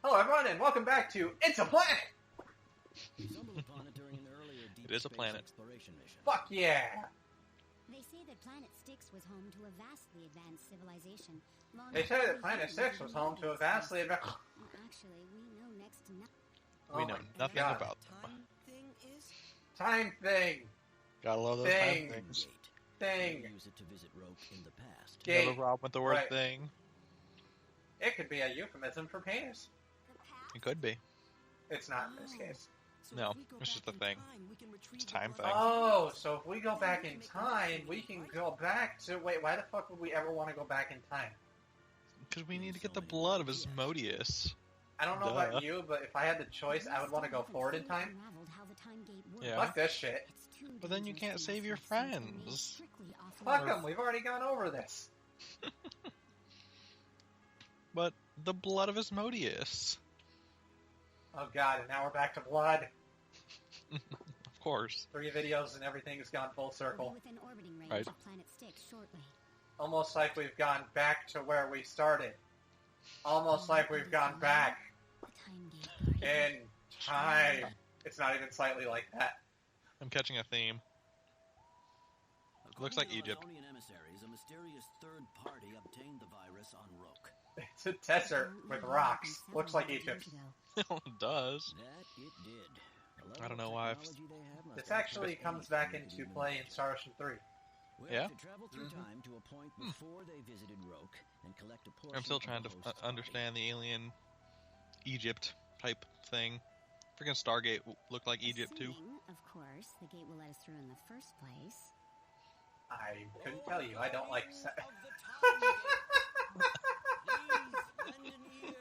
Hello everyone and welcome back to It's a Planet! It is a planet. Fuck yeah! They say that Planet Styx was home to a vastly advanced civilization. They say that Planet Styx was home to a vastly advanced... Actually, we know next to nothing. We know nothing about them. Time thing! Gotta love those Thing. time things. Thing! Use it to visit Roke in the past. Gate. Never problem with the word Right. thing. It could be a euphemism for penis. It could be. It's not in this case. No, it's just a thing. It's a time thing. Oh, so if we go back in time, we can go back to... Wait, why the fuck would we ever want to go back in time? Because we need to get the blood of Asmodeus. I don't know Duh. about you, but if I had the choice, I would want to go forward in time. Yeah. Fuck this shit. But then you can't save your friends. Fuck them, we've already gone over this. But the blood of Asmodeus. Oh god, and now we're back to blood. Of course. 3 videos and everything has gone full circle. Within orbiting range Right. of Planet Styx shortly. Almost like we've gone back to where we started. Almost like we've gone back The time gate. in time. It's not even slightly like that. I'm catching a theme. Looks like Egypt. According to emissaries, a mysterious third party obtained the virus on Roke. It's a desert with rocks. Looks like Egypt. It does. That it did. The level I don't know of why I've- technology they have must This have actually been comes back anything into to play in Star Ocean 3. Well, Yeah? to travel through time to a point before they visited Roke and collect a portion I'm still of trying the to host's understand the alien Egypt type thing. Freaking Stargate looked like Egypt too. Assuming, of course, the gate will let us through in the first place. I couldn't tell you. I don't like...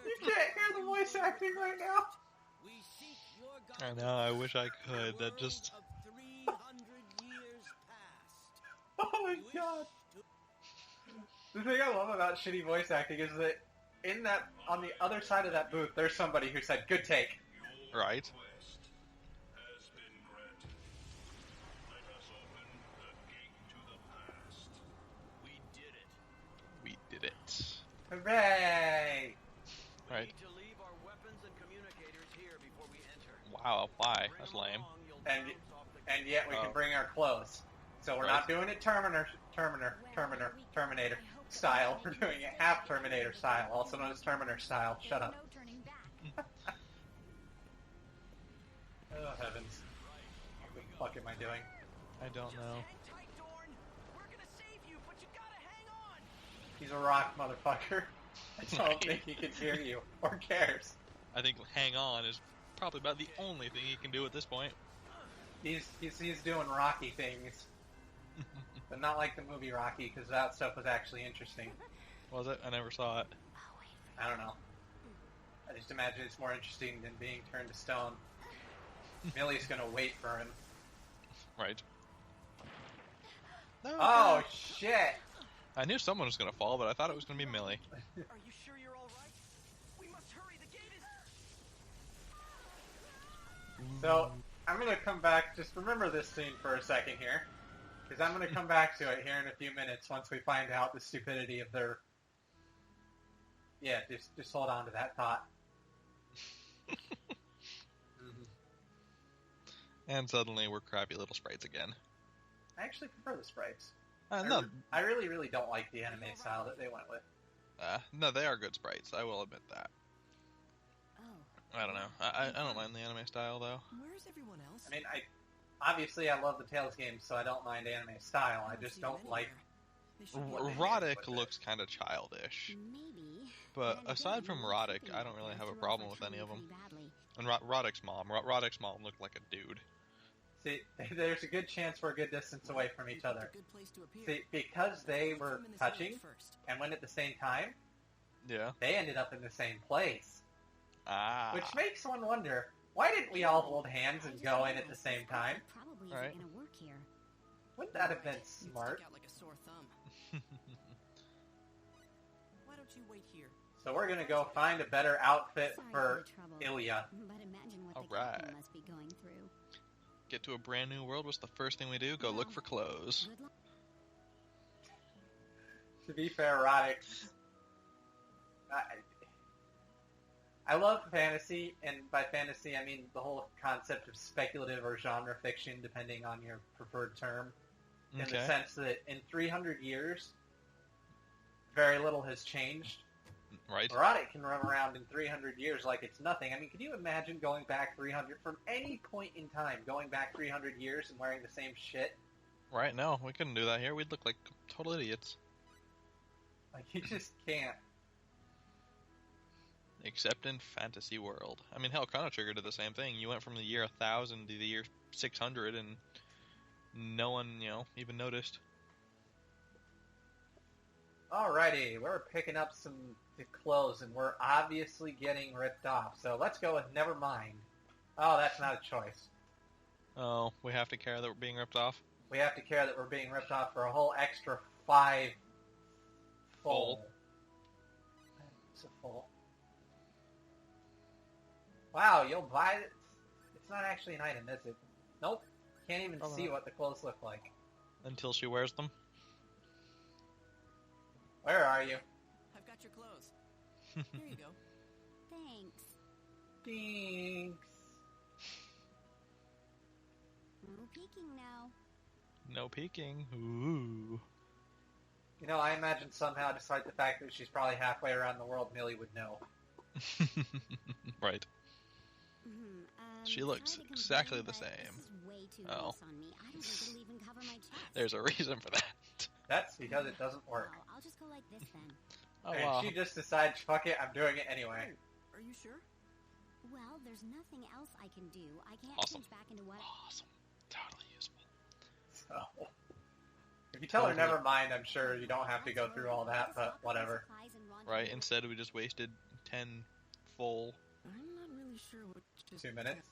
You can't hear the voice acting right now. I know, I wish I could. That just... Oh my god. The thing I love about shitty voice acting is that in that, on the other side of that booth, there's somebody who said, good take. Right? Request has been granted. Let us open the gate to the past. We did it. We did it. Hooray! Right. We need to leave our weapons and communicators here before we enter. Wow, why? That's lame. And yet we can bring our clothes. So we're Right. not doing it Terminator style. We're doing it half Terminator style, also known as Terminator style. Shut up. No turning back. Oh heavens. What the fuck am I doing? I don't know. tight, Dorn. We're gonna save you, but you gotta hang on. He's a rock, motherfucker. I don't think he can hear you or cares. I think hang on is probably about the only thing he can do at this point. He's doing Rocky things, but not like the movie Rocky, because that stuff was actually interesting. Was it? I never saw it. I'll wait for I don't know. I just imagine it's more interesting than being turned to stone. Millie's gonna wait for him. Right. No, Oh shit! I knew someone was going to fall, but I thought it was going to be Millie. Are you sure you're all right? We must hurry. The gate is. So I'm gonna come back. Just remember this scene for a second here, because I'm gonna come back to it here in a few minutes once we find out the stupidity of their. Yeah, just hold on to that thought. And suddenly we're crappy little sprites again. I actually prefer the sprites. No, I really, really don't like the anime style that they went with. no, they are good sprites. I will admit that. Oh, I don't know. I don't mind the anime style though. Where's everyone else? I mean, obviously I love the Tales games, so I don't mind anime style. I just don't like. Roddick looks kind of childish, maybe. but Then aside again, from we Roddick, could I don't really go have a through problem our with any of training them. pretty badly. And Roddick's mom, Roddick's mom looked like a dude. See, there's a good chance we're a good distance away from each other. Good place to appear. See, because they Let's were swim in this touching lake first. and went at the same time, Yeah. they ended up in the same place. Ah. Which makes one wonder, why didn't we all hold hands and go in at the same time? Probably Right. isn't gonna work here. Wouldn't that have been You smart? stick out like a sore thumb. Why don't you wait here? So we're gonna go find a better outfit Sorry for the trouble. Ilya. But imagine what the Alright. captain must be going through. Get to a brand new world. What's the first thing we do? Go look for clothes. Good luck. To be fair, Roddick, I love fantasy, and by fantasy I mean the whole concept of speculative or genre fiction, depending on your preferred term, in the Okay. sense that in 300 years, very little has changed. Right. Erotic can run around in 300 years like it's nothing. I mean, could you imagine going back 300, from any point in time, going back 300 years and wearing the same shit? Right. No, we couldn't do that here. We'd look like total idiots. Like, you just can't. Except in fantasy world. I mean, hell, Chrono Trigger did the same thing. You went from the year 1000 to the year 600, and no one, even noticed. Alrighty, we're picking up some clothes, and we're obviously getting ripped off. So let's go with never mind. Oh, that's not a choice. Oh, we have to care that we're being ripped off? We have to care that we're being ripped off for a whole extra 5 full. It's a full. Wow, you'll buy it. It's not actually an item, is it? Nope. Can't even Probably see not. what the clothes look like. Until she wears them? Where are you? I've got your clothes. Here you go. Thanks. Thanks. No peeking now. No peeking. Ooh. You know, I imagine somehow, despite the fact that she's probably halfway around the world, Millie would know. Right. She Sorry looks to complain, exactly the but same. This is way too Oh. loose on me. I don't think it'll even cover my chest. There's a reason for that. That's because it doesn't work. Well, I'll just go like this then. Oh, And wow. she just decides, fuck it, I'm doing it anyway. Are you sure? Well, there's nothing else I can do. I can't Awesome. change back into what. Awesome. Totally useful. So, if you tell her Totally. never mind, I'm sure you don't have to go through all that, but whatever. Right, instead we just wasted 10 full I'm not really sure what just 2 minutes.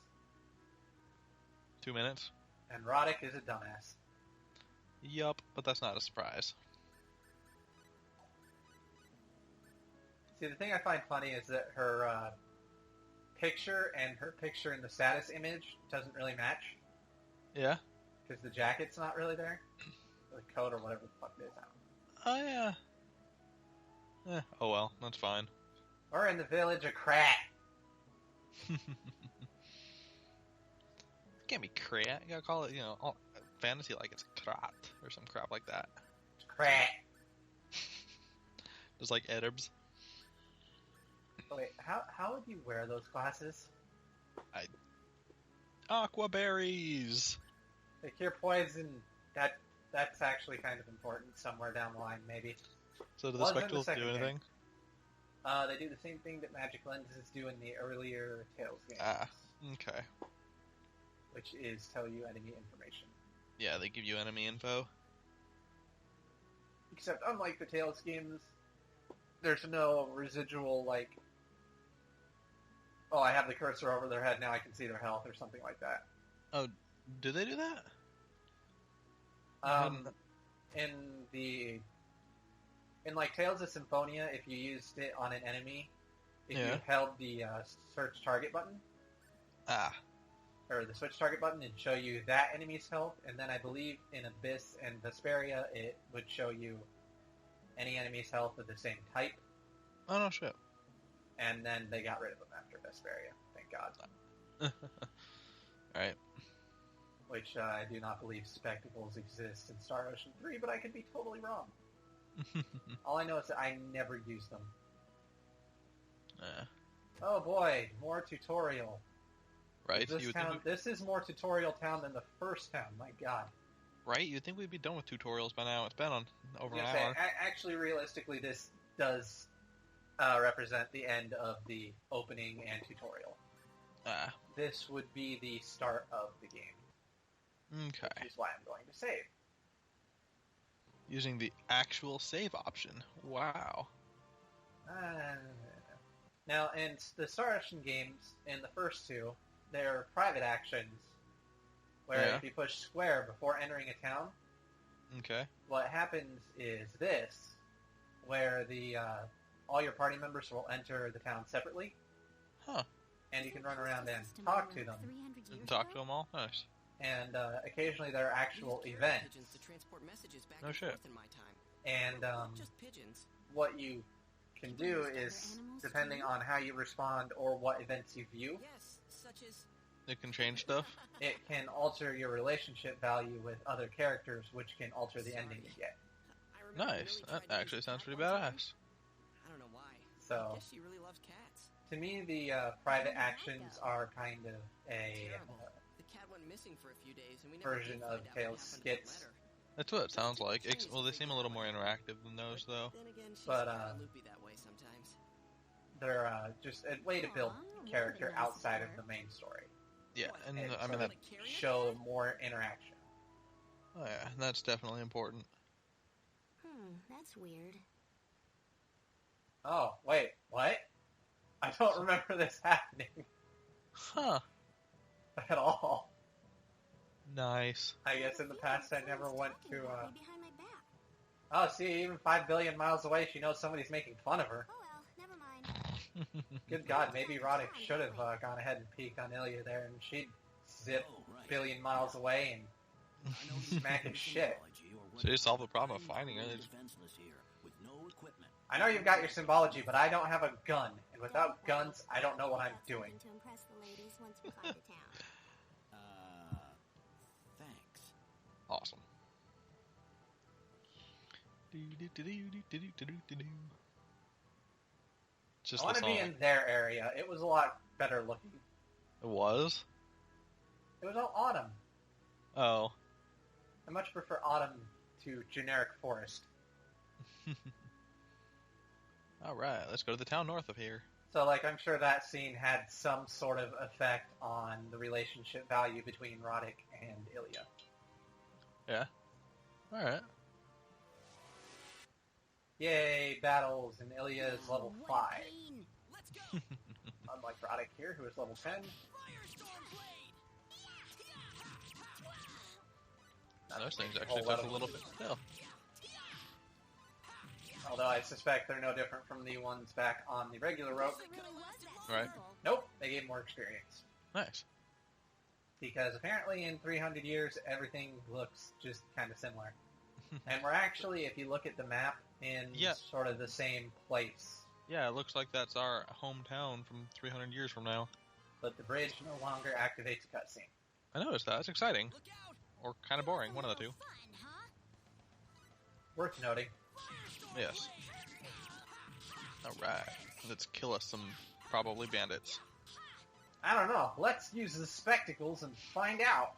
2 minutes. And Roddick is a dumbass. Yup, but that's not a surprise. See, the thing I find funny is that her picture and her picture in the status image doesn't really match, Yeah? because the jacket's not really there. The coat or whatever the fuck it is. I don't know. Oh, yeah. Oh well, that's fine. We're in the village of Krat. Can't be Krat. You gotta call it, all fantasy like it's Krat or some crap like that. It's Krat. Just like Edibs. Wait, how would you wear those glasses? Aqua berries! They cure poison. That's actually kind of important somewhere down the line, maybe. So do the Wasn't the spectacles do second game. anything? They do the same thing that magic lenses do in the earlier Tales games, Ah. Okay. which is tell you enemy information. Yeah, they give you enemy info. Except, unlike the Tales games, there's no residual, like, oh, I have the cursor over their head, now I can see their health, or something like that. Do they do that? In like Tales of Symphonia, if you used it on an enemy, if you Yeah. held the search target button, Ah. or the switch target button, it'd show you that enemy's health, and then I believe in Abyss and Vesperia, it would show you any enemy's health of the same type, Oh no shit. and then they got rid of them after Vesperia, thank God. Alright. Which I do not believe spectacles exist in Star Ocean 3, but I could be totally wrong. All I know is that I never use them. Oh boy, more tutorial. Right? This You would town, think this is more tutorial town than the first town, my god. right? You'd think we'd be done with tutorials by now. It's been on over an I'm gonna say, hour. actually, realistically, this does represent the end of the opening and tutorial. Ah. This would be the start of the game, Okay. which is why I'm going to save. Using the actual save option. Wow. Now, in the Star Ocean games, in the first two, they're private actions, where Yeah. if you push square before entering a town, Okay. what happens is this, where the all your party members will enter the town separately, Huh. and you can run around and talk to them. And talk to them all? Nice. And occasionally there are actual Used carrier events, pigeons to transport messages back No and shit. forth in my time. and Not just pigeons. what you can do is, depending on how you respond or what events you view, Yes, such as. It can change stuff. it can alter your relationship value with other characters, which can alter the ending you get. I remember Nice. Lily That tried to actually use sounds cat pretty one time. badass. I don't know why. So, I guess she really loves cats. to me, the private actions are kind of a Terrible. The cat went missing for a few days, and we never version did of find out Tales' what happened to the skits. letter. That's what it sounds like. Well, they seem a little more interactive than those, though. Then again, she's But, kinda loopy that way sometimes. they're just a way to build character outside of the main story. Yeah, and And I mean, sort that, of show more interaction. oh yeah, that's definitely important. That's weird. Oh, wait, what? I don't remember this happening Huh. at all. Nice. I guess in the past I never went to, Behind my back. oh, see, even 5 billion miles away, she knows somebody's making fun of her. Oh well, never mind. Good God, maybe Roddick should have gone ahead and peeked on Ilya there, and she'd zip Oh, right. billion miles away and I know smack his shit. So you solved the problem of finding her. Defenseless here, with no equipment. I know you've got your symbology, but I don't have a gun, and without guns, I don't know what I'm doing. To impress the ladies once we find a town. Thanks. Awesome. Just I want the to be song. in their area. It was a lot better looking. It was? It was all autumn. Oh. I much prefer autumn to generic forest. Alright, let's go to the town north of here. So, like, I'm sure that scene had some sort of effect on the relationship value between Roddick and Ilya. Yeah. Alright. Yay, battles, and Ilya is level 5. Queen. Let's go! Unlike Roddick here, who is level 10. Firestorm Blade! Those things a actually whole lot took a of- little bit. Yeah. Although I suspect they're no different from the ones back on the regular rope. It really was that Right. simple. Nope, they gave more experience. Nice. Because apparently in 300 years, everything looks just kind of similar. And we're actually, if you look at the map, in Yeah. sort of the same place. Yeah, it looks like that's our hometown from 300 years from now. But the bridge no longer activates a cutscene. I noticed that. It's exciting. Look out! Or kind of boring. One of the two. Fun, huh? Worth noting. Yes. Alright. Let's kill us some probably bandits. I don't know. Let's use the spectacles and find out.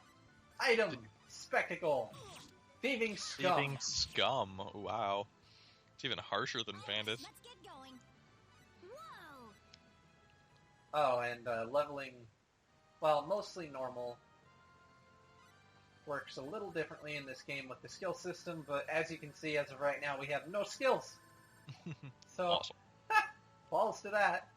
Item, spectacle, thieving scum. Thieving scum. Wow. It's even harsher than bandits. Let's get going. Whoa! Oh, and leveling, well, mostly normal. Works a little differently in this game with the skill system, but as you can see, as of right now, we have no skills. So, Awesome. balls to that.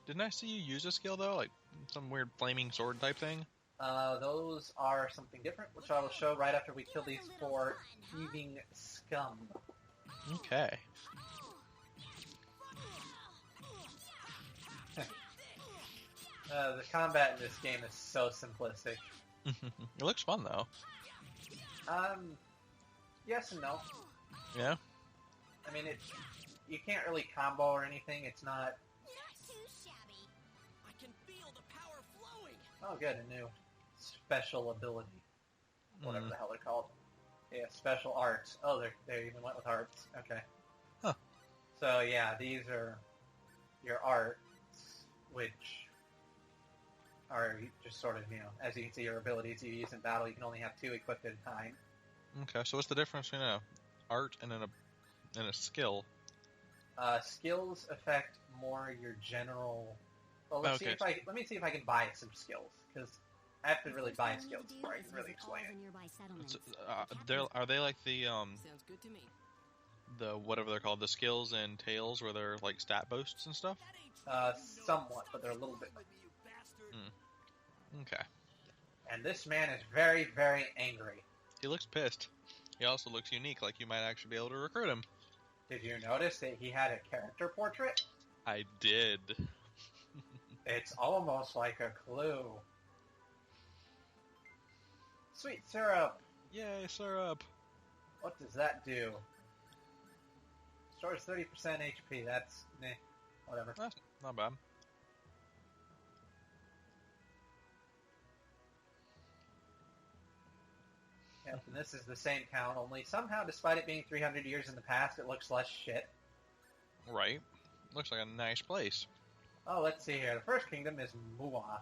Didn't I see you use a skill though? Like some weird flaming sword type thing? Those are something different, which I will show right after we kill these 4 thieving scum. Okay. The combat in this game is so simplistic. It looks fun though. Yes and no. Yeah? I mean, you can't really combo or anything. It's not. Not too shabby. I can feel the power flowing! Oh, good, a new special ability, whatever Mm. the hell they're called. Yeah, special arts. Oh, they even went with arts. Okay. Huh. So yeah, these are your arts, which are just sort of, as you can see, your abilities you use in battle. You can only have 2 equipped at a time. Okay, so what's the difference between a art and a skill? Skills affect more your general. Well, let me see if I can buy some skills, because I have to really buy skills before I can really explain it. It's, are they like the Sounds good to me. the whatever they're called, the skills and Tales, where they're like stat boosts and stuff? Somewhat, but they're a little bit. Okay. And this man is very, very angry. He looks pissed. He also looks unique, like you might actually be able to recruit him. Did you notice that he had a character portrait? I did. It's almost like a clue. Sweet syrup. Yay, syrup. What does that do? Restores 30% HP. That's whatever. That's not bad. Yep, and this is the same town, only somehow, despite it being 300 years in the past, it looks less shit. Right. Looks like a nice place. Oh, let's see here. The first kingdom is Mua.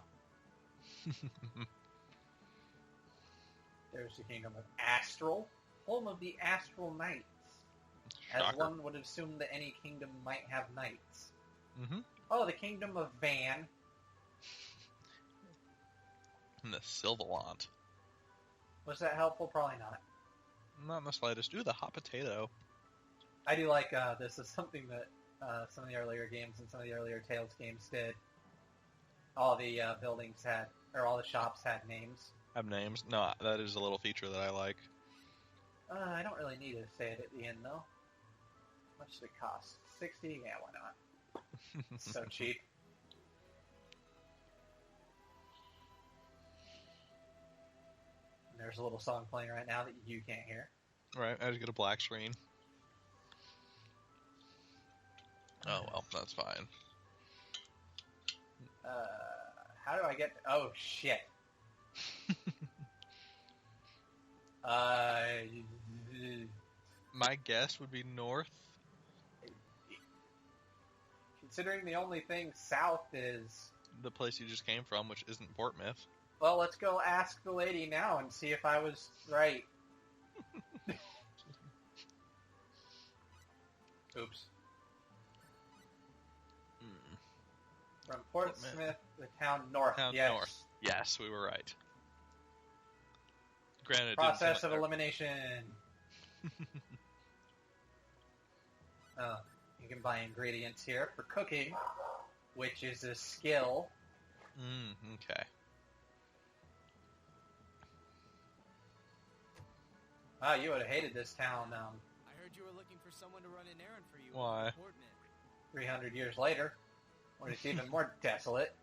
There's the kingdom of Astral, home of the Astral Knights. As Shocker. one would assume that any kingdom might have knights. Mm-hmm. Oh, the kingdom of Van. And the Sylvalant. Was that helpful? Probably not. Not in the slightest. Ooh, the hot potato. I do like this is something that some of the earlier games and some of the earlier Tales games did. All the buildings had, or all the shops had names. Have names? No, that is a little feature that I like. I don't really need to say it at the end, though. How much does it cost? 60? Yeah, why not? It's so cheap. And there's a little song playing right now that you can't hear. Right, I just get a black screen. Oh, well, that's fine. How do I get... Oh, shit. My guess would be north. Considering the only thing south is... The place you just came from, which isn't Portmouth. Well, let's go ask the lady now and see if I was right. Oops. From Portsmouth, the town north. Town yes. north. Yes, we were right. Granted, it Process didn't of seem like elimination. You can buy ingredients here for cooking, which is a skill. Okay. Wow, you would have hated this town I heard you were looking for someone to run an errand for you. Why? Portman. 300 years later, when it's even more desolate.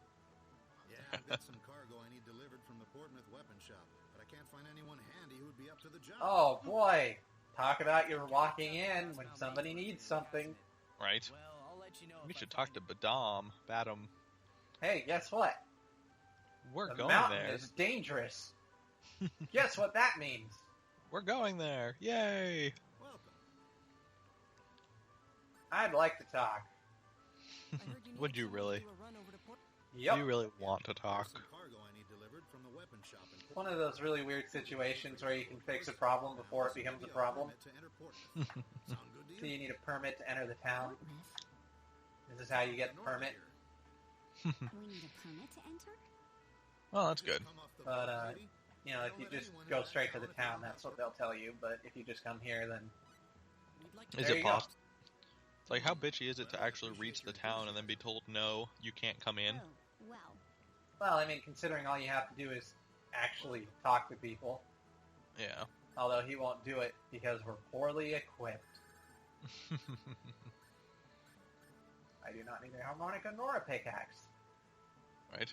Yeah, I've got some cargo I need delivered from the Portmouth weapon shop, but I can't find anyone handy who'd be up to the job. Oh boy, talk about you're walking in when somebody needs something. Right. Well, I'll let you know. We if I should find talk to Badam. Badam. Hey, guess what? We're The going mountain there. is dangerous. Guess what that means? We're going there. Yay! Welcome. I'd like to talk. I heard you Would needed you someone to really? do a run over to Port- Yep. You really want to talk. Some cargo I need delivered from the weapon shop in One of those really weird situations where you can fix a problem before it becomes a problem. To enter Portmouth. Sound good to So you? you need a permit to enter the town. Portmouth? This is how you get the North permit. here. We need a permit to enter? Well, that's good. Come off the But, boat, lady. You know, if you just go straight to the town, that's what they'll tell you. But if you just come here, then We'd like to Is There it you go. possible? It's like, how bitchy is it to actually reach the town and then be told, no, you can't come in? Oh, well. well, I mean, considering all you have to do is actually talk to people. Yeah. Although he won't do it because we're poorly equipped. I do not need a harmonica nor a pickaxe. Right.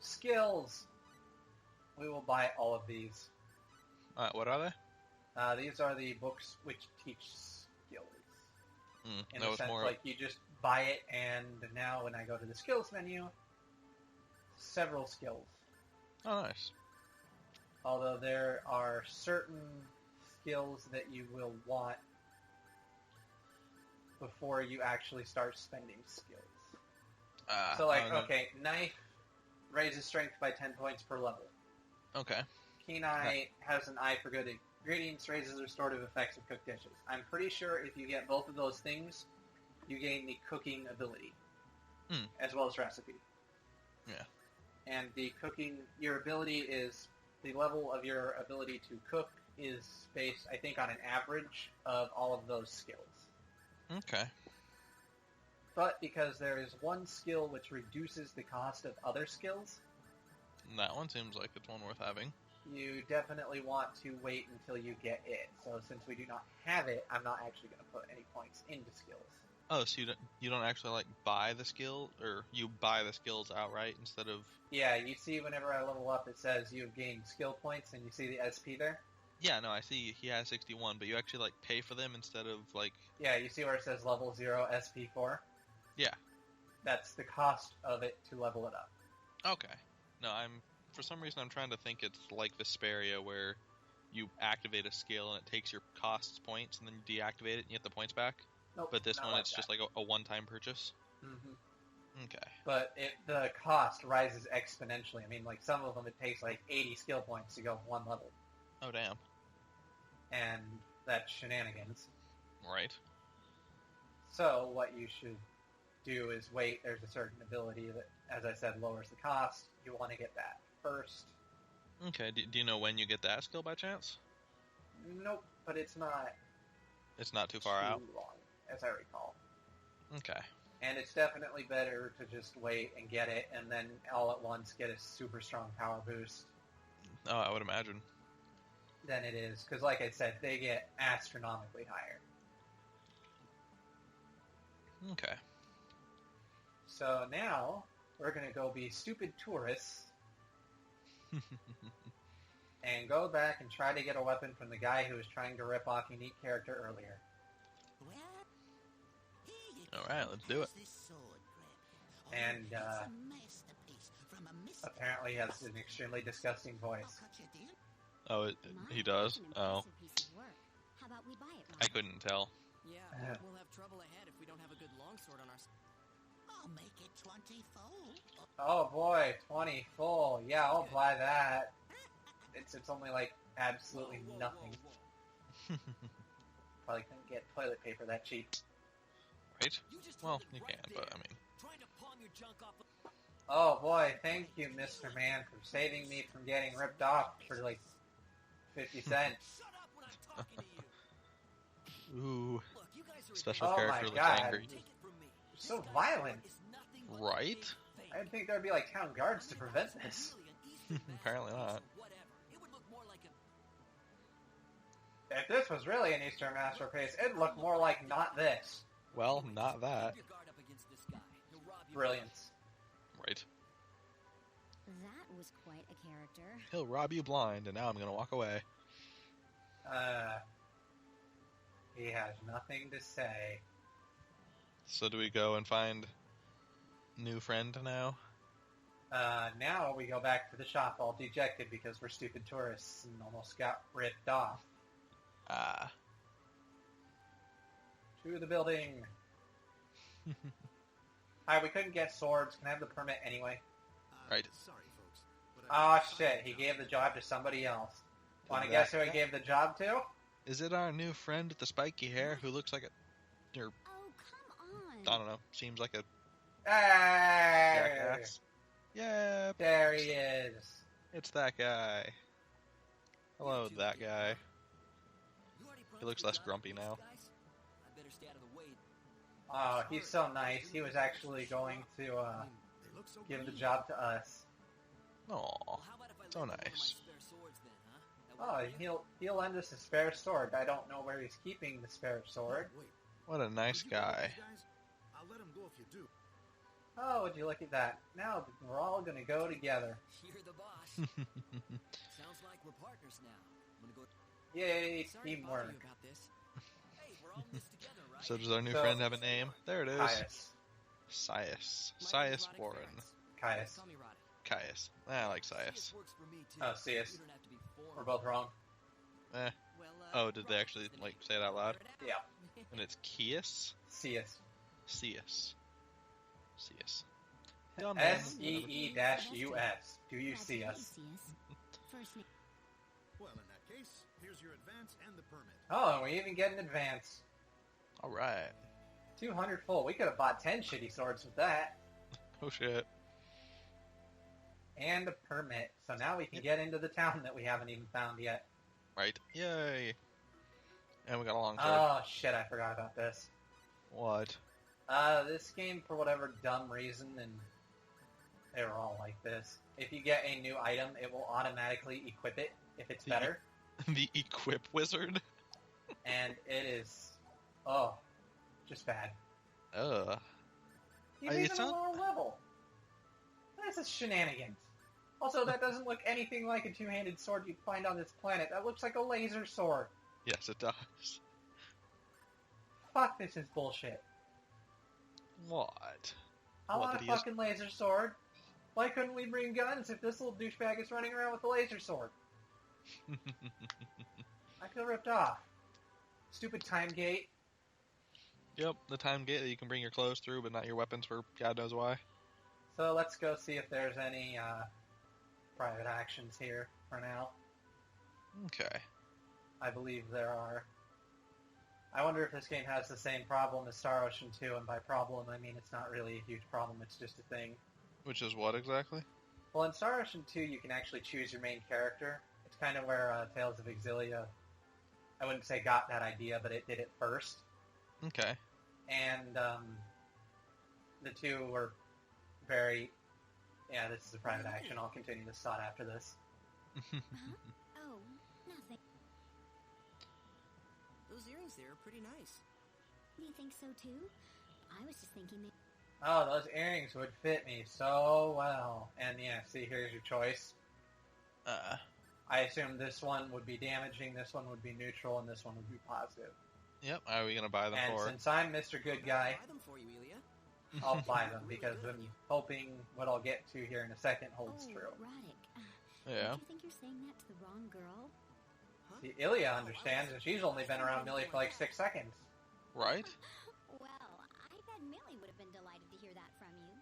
Skills. We will buy all of these. What are they? These are the books which teach skills. In That a was sense, more... like you just buy it, and now when I go to the skills menu, several skills. Oh, nice. Although there are certain skills that you will want before you actually start spending skills. So, like, okay, knife raises strength by 10 points per level. Okay. Keen Eye has an eye for good ingredients, raises the restorative effects of cooked dishes. I'm pretty sure if you get both of those things, you gain the cooking ability, as well as recipe. Yeah. And the cooking, your ability is, the level of your ability to cook is based, I think, on an average of all of those skills. Okay. But because there is one skill which reduces the cost of other skills, That one seems like it's one worth having. you definitely want to wait until you get it. So since we do not have it, I'm not actually going to put any points into skills. Oh, so you don't actually, like, buy the skill, or you buy the skills outright instead of... Yeah, you see whenever I level up, it says you have gained skill points, and you see the SP there. Yeah, no, I see he has 61, but you actually like pay for them instead of like. Yeah, you see where it says level 0 SP4? Yeah. That's the cost of it to level it up. Okay. No, for some reason I'm trying to think it's like Vesperia where you activate a skill and it takes your costs points and then you deactivate it and you get the points back. Nope, But this not one like it's that. just like a one-time purchase. hmm Okay. But the cost rises exponentially. I mean, like some of them it takes like 80 skill points to go one level, Oh damn. and that's shenanigans. Right. So what you should do is wait. There's a certain ability that, as I said, lowers the cost. You want to get that first. Okay. Do you know when you get that skill by chance? Nope, but it's not It's not too far out. long, as I recall. Okay. And it's definitely better to just wait and get it, and then all at once get a super strong power boost Oh, I would imagine. than it is. Because, like I said, they get astronomically higher. Okay. So now we're gonna go be stupid tourists and go back and try to get a weapon from the guy who was trying to rip off Unique Character earlier. Well, here you All go. right, let's do it. Here's this sword, Grab. And, It's a masterpiece from a mystical Apparently has an extremely disgusting I'll voice. cut you down. Oh, he does? That's an Oh, impressive piece of work. How about we buy it, I Ron? couldn't tell. Yeah, we'll have trouble ahead if we don't have a good longsword on our side. I'll make it 20-fold. Oh boy, 20 full. Yeah, I'll buy that. It's only like absolutely nothing. Probably couldn't get toilet paper that cheap. Right? You just Well, hold it you right can, there, but I mean, trying to palm your junk off. Oh boy, thank you, Mr. Man, for saving me from getting ripped off for like 50 cents. Shut up when I'm talking to you. ooh, Look, you guys are special Oh my character looks God. angry. Take it from me. So This violent. is nothing but Right? a big I fake. didn't think there'd be like town guards to prevent this. Really, an Eastern Apparently not. masterpiece or whatever. It would look more like a If this was really an Eastern masterpiece, it'd look more like not this. Well, not that. Keep your guard up against this guy. He'll rob you. Brilliance. Right. That was quite a character. He'll rob you blind, and now I'm gonna walk away. He has nothing to say. So do we go and find new friend now? Now we go back to the shop all dejected because we're stupid tourists and almost got ripped off. Ah. To the building. Hi, we couldn't get swords. Can I have the permit anyway? Right. Sorry, folks. But I- Oh shit, he gave the job to somebody else. Wanna that guess who he guy? gave the job to? Is it our new friend with the spiky hair who looks like a, or Oh, come on. I don't know, seems like a Hey! jackass? Yeah, There he is. it's that guy. Hello, that guy. You already He looks less grumpy now. Guys, I better stay out of the way. Oh, he's so nice. He was actually going to they look so give the green. job to us. Aw, Well, how about if I so lend you one of my nice. spare swords then, huh? That Oh, way we- he'll lend us a spare sword. I don't know where he's keeping the spare sword. Wait, what a nice would you go with guy. these guys? I'll let him go if you do. Oh, would you look at that? Now we're all gonna go together. You're the boss. Sounds like we're partners now. I'm gonna go. Yay, Sorry to bother teamwork. you about this. Hey, we're all in this together, right? So does our new So- friend have a name? There it is. Caius. Sias. My name's Sias Roddick Warren. Ferris. Caius. Call me Roddick. Caius. I like Sias. Sias works for me too. Oh, Sias. You don't have to be formal. We're both wrong. Eh. Well, Oh, did they Roddick's actually, the like, name. say it out loud? Figure it Yeah. out. And it's Kius? Sius. Sias. Sias. Dumb man. SEE-US. Do you see us? First name. Well, in that case, here's your advance and the permit. Oh, and we even get an advance. Alright. 200 full. We could have bought 10 shitty swords with that. Oh shit. And a permit. So now we can get into the town that we haven't even found yet. Right. Yay. And we got a long sword. Oh, shit, I forgot about this. What? This game, for whatever dumb reason, and they were all like this, if you get a new item, it will automatically equip it if it's Yeah. better. The Equip Wizard? And it is, oh, just bad. Ugh. He's It even a sound- lower level. This is shenanigans. Also, that doesn't look anything like a two-handed sword you'd find on this planet. That looks like a laser sword. Yes, it does. Fuck, this is bullshit. What? I What, want a that he is- fucking laser sword. Why couldn't we bring guns if this little douchebag is running around with a laser sword? I feel ripped off. Stupid time gate. Yep, the time gate that you can bring your clothes through, but not your weapons for God knows why. So let's go see if there's any private actions here for now. Okay. I believe there are. I wonder if this game has the same problem as Star Ocean 2, and by problem I mean it's not really a huge problem, it's just a thing. Which is what exactly? Well, in Star Ocean 2 you can actually choose your main character. It's kind of where Tales of Exilia, I wouldn't say got that idea, but it did it first. Okay. And the two were very... Yeah, this is a private action. I'll continue this thought after this. Huh? Oh, nothing. Those earrings there are pretty nice. Do you think so too? I was just thinking they... Oh, those earrings would fit me so well. And yeah, see, here's your choice. I assume this one would be damaging, this one would be neutral, and this one would be positive. Yep, are we going to buy them And for? since I'm Mr. Good Guy, Buy them for you, Elia. I'll buy them because I'm hoping what I'll get to here in a second holds oh, true. Roddick. Yeah. Don't you think you're saying that to the wrong girl? Huh? See, Ilya understands, and she's only been around Millie for like 6 seconds. Right? Well, I bet Millie would have been delighted to hear that from you.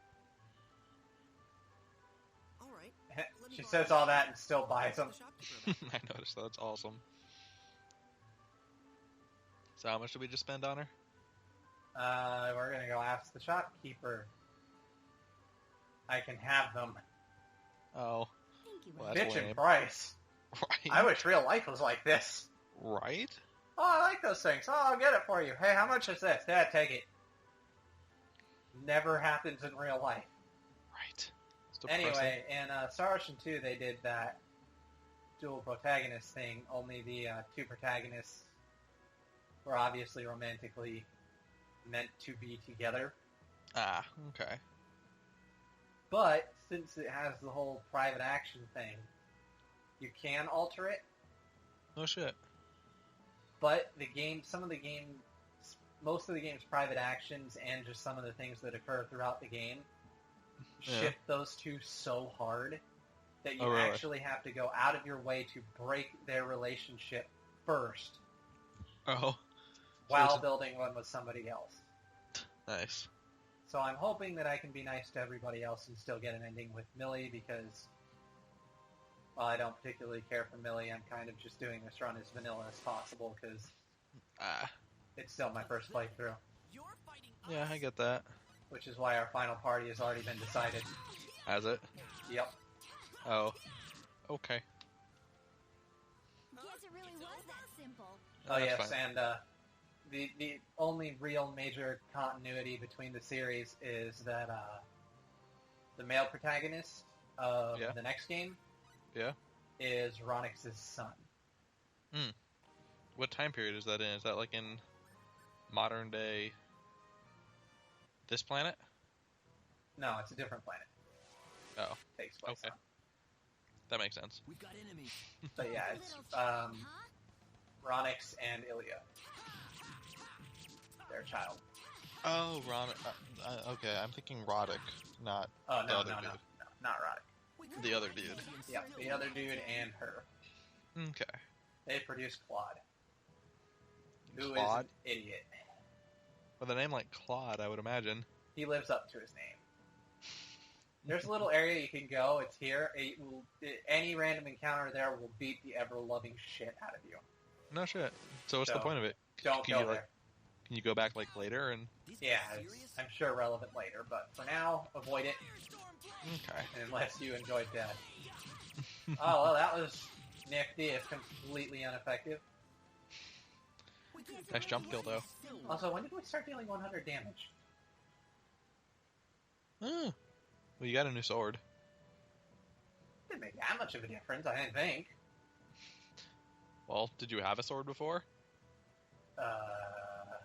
All right. She says all that and still buys them. The shopkeeper about I noticed that. That's awesome. So how much did we just spend on her? We're gonna go ask the shopkeeper. I can have them. Oh, Thank you, Well, Roddick. that's Bitchin' lame. price. right. I wish real life was like this. Right? Oh, I like those things. Oh, I'll get it for you. Hey, how much is this? Dad, take it. Never happens in real life. Right. It's depressing. Anyway, in Star Ocean 2, they did that dual protagonist thing. Only the two protagonists were obviously romantically meant to be together. Ah, okay. But since it has the whole private action thing, you can alter it. No shit. But most of the game's private actions and just some of the things that occur throughout the game Yeah. shift those two so hard that you Oh, really? actually have to go out of your way to break their relationship first Oh, while it's a- building one with somebody else. nice. So I'm hoping that I can be nice to everybody else and still get an ending with Millie because, while I don't particularly care for Millie, I'm kind of just doing this run as vanilla as possible because Ah, it's still my first playthrough, You're fighting yeah, I get that. which is why our final party has already been decided. Has it? Yep. Oh, okay. Guess it really was that simple. Oh That's yes, fine. and the only real major continuity between the series is that the male protagonist of Yeah. the next game Yeah. is Ronix's son. What time period is that in? Is that like in modern day this planet? No, it's a different planet. Oh, Takes place okay. That makes sense. We've got enemies. on. But yeah, it's Little huh? Ronix and Ilya, their child. Oh, Ron. Okay, I'm thinking Roddick, not Oh the no, other no, dude. no, no, not Roddick. The other dude. Yep, the other dude and her. Okay. They produce Claude, who is Claude? an idiot. With a name like Claude, I would imagine. He lives up to his name. There's a little area you can go. It's here. Any random encounter there will beat the ever-loving shit out of you. No shit. So what's the So, point of it? Don't Can go you, there. like, can you go back like later and? These Yeah, guys it's, serious? I'm sure relevant later, but for now, avoid it Okay. unless you enjoyed death. Oh, well, that was nifty. It's completely ineffective. Nice jump kill though. Also, when did we start dealing 100 damage? Hmm. Well, you got a new sword. Didn't make that much of a difference, I didn't think. Well, did you have a sword before? Uh,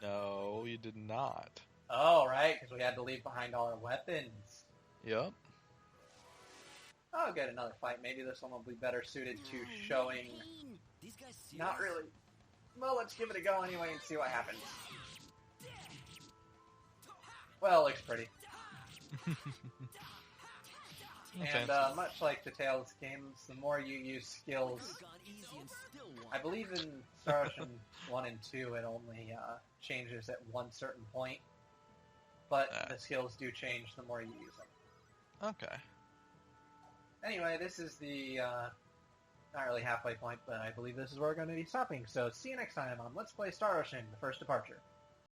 No, you did not. oh, right, because we had to leave behind all our weapons. Yep. I'll get another fight. Maybe this one will be better suited to showing. These guys serious? Not really. Well, let's give it a go anyway and see what happens. Well, it looks pretty. And much like the Tales games, the more you use skills, Could've gone easy and still won. I believe in Star Ocean 1 and 2 it only changes at one certain point, but the skills do change the more you use them. Okay. Anyway, this is the, not really halfway point, but I believe this is where we're going to be stopping, so see you next time on Let's Play Star Ocean, The First Departure.